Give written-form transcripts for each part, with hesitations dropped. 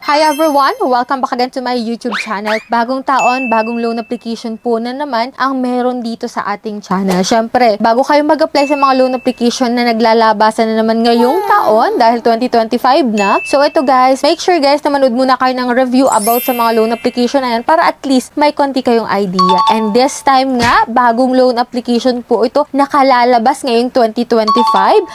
Hi everyone! Welcome back again to my YouTube channel. Bagong taon, bagong loan application po na naman ang meron dito sa ating channel. Syempre, bago kayo mag-apply sa mga loan application na naglalabasan na naman ngayong taon dahil 2025 na. So ito guys, make sure guys na manood muna kayo ng review about sa mga loan application na yan para at least may konti kayong idea. And this time nga, bagong loan application po ito nakalalabas ngayong 2025.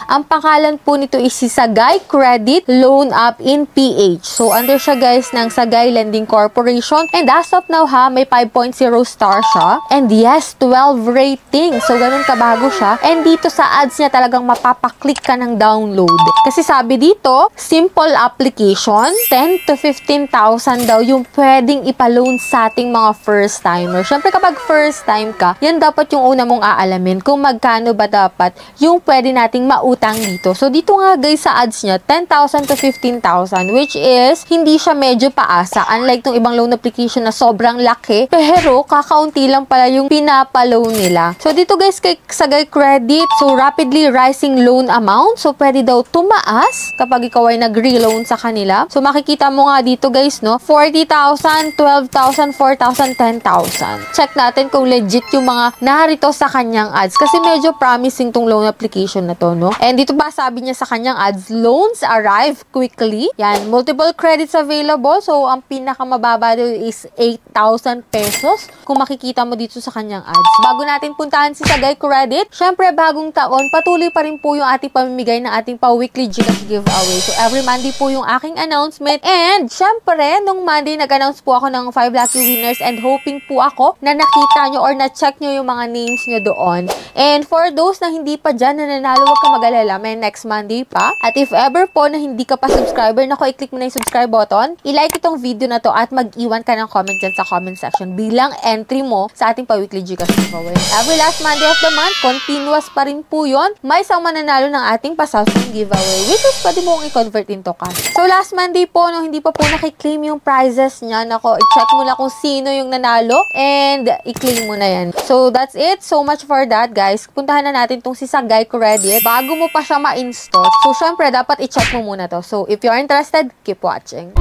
Ang pangalan po nito is si Sagay Credit Loan App in PH. So under siya guys ng Sagay Lending Corporation. And as of now ha, may 5.0 star siya. And yes, 12 rating. So ganun kabago siya. And dito sa ads niya talagang mapapaklik ka ng download. Kasi sabi dito, simple application, 10 to 15,000 daw yung pwedeng ipaloan sa ating mga first timer. Syempre kapag first time ka, yan dapat yung una mong aalamin kung magkano ba dapat yung pwede nating mautang dito. So dito nga guys sa ads niya, 10,000 to 15,000 which is hindi siya medyo paasa. Unlike tong ibang loan application na sobrang laki, pero kakaunti lang pala yung pinapaloan nila. So dito guys kay Sagay Credit, so rapidly rising loan amount. So pwede daw tumaas kapag ikaw ay nag-reloan sa kanila. So makikita mo nga dito guys, no? 40,000, 12,000, 4,000, 10,000. Check natin kung legit yung mga narito sa kanyang ads. Kasi medyo promising tong loan application na to, no? And dito ba sabi niya sa kanyang ads, loans arrive quickly. Yan, multiple credits available. So, ang pinakamababa dito is 8,000 pesos. Kung makikita mo dito sa kanyang ads. Bago natin puntahan si Sagay Credit, syempre bagong taon, patuloy pa rin po yung ating pamimigay ng ating pa-weekly Gcash giveaway. So, every Monday po yung aking announcement. And, syempre, nung Monday, nag-announce po ako ng 5 lucky winners and hoping po ako na nakita nyo or na-check nyo yung mga names nyo doon. And, for those na hindi pa dyan nananalo, huwag ka mag-alala. May next Monday pa. At if ever po na hindi ka pa subscriber, naku, i-click mo na yung subscribe button. I-like itong video na to at mag-iwan ka ng comment dyan sa comment section bilang entry mo sa ating pa-weekly Gcash giveaway. Every last Monday of the month, continuous pa rin po yun. May isang mananalo ng ating pa-Samsung giveaway which is pwede mong i-convert into cash. So last Monday po, no, hindi pa po nakiklaim yung prizes niya. Nako, i-check mo na kung sino yung nanalo and i-claim mo na yan. So that's it. So much for that guys. Puntahan na natin tong si Sagay Credit bago mo pa siya ma-install. So syempre, dapat i-check mo muna to. So if you're interested, keep watching.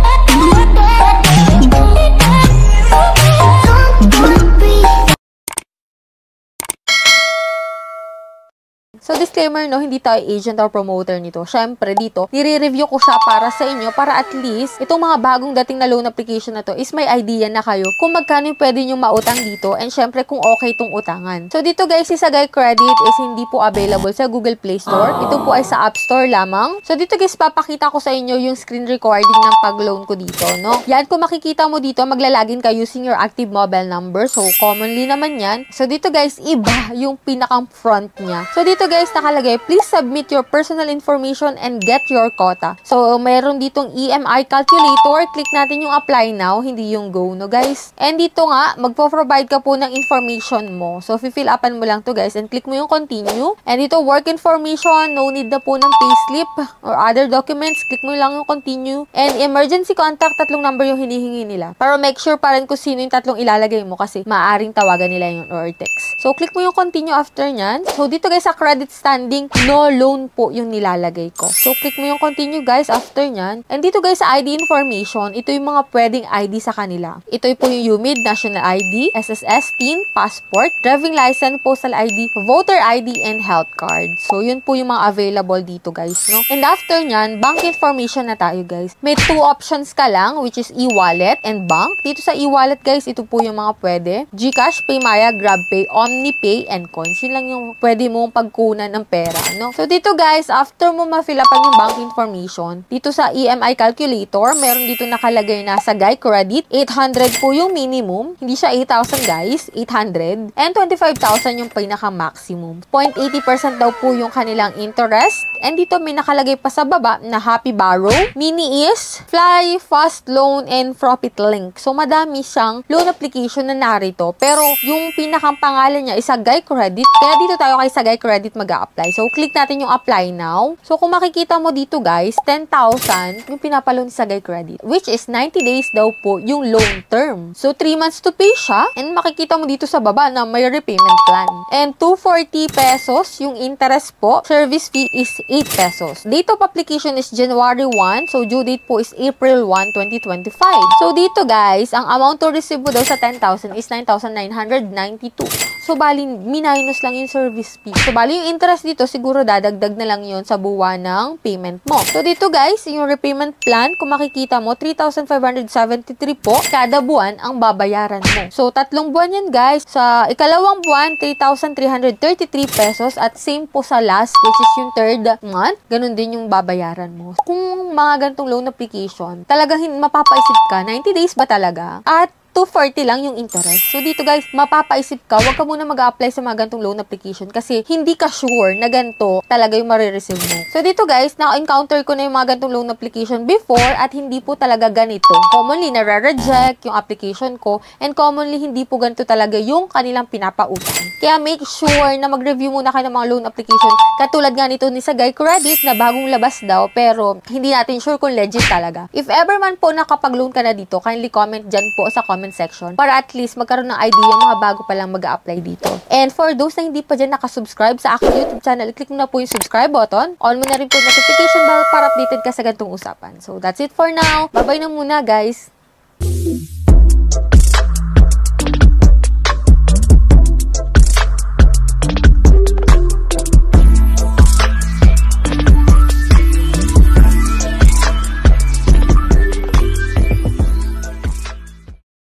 So, disclaimer, no, hindi tayo agent or promoter nito. Syempre, dito, nire-review ko siya para sa inyo, para at least, itong mga bagong dating na loan application na to is may idea na kayo kung magkano yung pwede nyo mautang dito and syempre, kung okay itong utangan. So, dito guys, si Sagay Credit is hindi po available sa Google Play Store. Ito po ay sa App Store lamang. So, dito guys, papakita ko sa inyo yung screen recording ng pag-loan ko dito, no? Yan, kung makikita mo dito, maglalagin ka using your active mobile number. So, commonly naman yan. So, dito guys, iba yung pinakang front niya. So, dito guys, nakalagay, please submit your personal information and get your quota. So, mayroon ditong EMI calculator. Click natin yung apply now, hindi yung go, no guys? And dito nga, magpo-provide ka po ng information mo. So, fill upan mo lang to guys and click mo yung continue. And dito, work information, no need na po ng payslip or other documents. Click mo lang yung continue. And emergency contact, 3 number yung hinihingi nila. Pero make sure pa rin kung sino yung 3 ilalagay mo kasi maaaring tawagan nila yung or text. So, click mo yung continue after nyan. So, dito guys, sa credit standing, no loan po yung nilalagay ko. So, click mo yung continue guys after nyan. And dito guys, sa ID information, ito yung mga pwedeng ID sa kanila. Ito po yung UMID, National ID, SSS, TIN, Passport, Driving License, Postal ID, Voter ID, and Health Card. So, yun po yung mga available dito guys, no? And after nyan, bank information na tayo guys. May 2 options ka lang, which is e-wallet and bank. Dito sa e-wallet guys, ito po yung mga pwede. Gcash, Paymaya, GrabPay, OmniPay, and Coins. Yun lang yung pwede mong pagkunan ng pera, no? So, dito guys, after mo ma-fill upan yung bank information, dito sa EMI calculator, meron dito nakalagay na Sagay Credit, 800 po yung minimum. Hindi siya 8,000 guys, 800. And 25,000 yung pinaka-maximum. 0.80% daw po yung kanilang interest. And dito may nakalagay pa sa baba na Happy Borrow, Mini Ease, Fly, Fast Loan, and Profit Link. So, madami siyang loan application na narito. Pero, yung pinakang pangalan niya is Sagay Credit. Kaya dito tayo kay Sagay Credit mag mag-a-apply. So, click natin yung apply now. So, kung makikita mo dito guys, 10,000 yung pinapaloan sa Sagay Credit, which is 90 days daw po yung loan term. So, 3 months to pay siya, and makikita mo dito sa baba na may repayment plan. And 240 pesos yung interest po. Service fee is 8 pesos. Date of application is January 1, so due date po is April 1, 2025. So, dito guys, ang amount to receive mo daw sa 10,000 is 9,992. So, bali, minus lang yung service fee. So, bali, yung interest dito, siguro dadagdag na lang yun sa buwan ng payment mo. So, dito guys, yung repayment plan, kung makikita mo, 3,573 po kada buwan ang babayaran mo. So, 3 buwan yan guys. Sa ikalawang buwan, 3,333 pesos at same po sa last, which is yung 3rd month, ganun din yung babayaran mo. Kung mga ganitong loan application, talagang mapapaisip ka, 90 days ba talaga? At 240 lang yung interest. So, dito guys, mapapaisip ka, huwag ka muna mag-a-apply sa mga ganitong loan application kasi hindi ka sure na ganito talaga yung marireceive mo. So, dito guys, na-encounter ko na yung mga ganitong loan application before at hindi po talaga ganito. Commonly, nare-reject yung application ko and commonly, hindi po ganito talaga yung kanilang pinapautang. Kaya make sure na mag-review muna kayo ng mga loan application. Katulad nga nito ni Sagay Credit na bagong labas daw pero hindi natin sure kung legit talaga. If ever man po nakapag-loan ka na dito, kindly comment dyan po sa comment section para at least magkaroon ng idea mga bago pa lang mag-a-apply dito. And for those na hindi pa dyan nakasubscribe sa aking YouTube channel, click mo na po yung subscribe button. On mo na rin po notification bell para updated ka sa ganitong usapan. So that's it for now. Bye-bye na muna guys!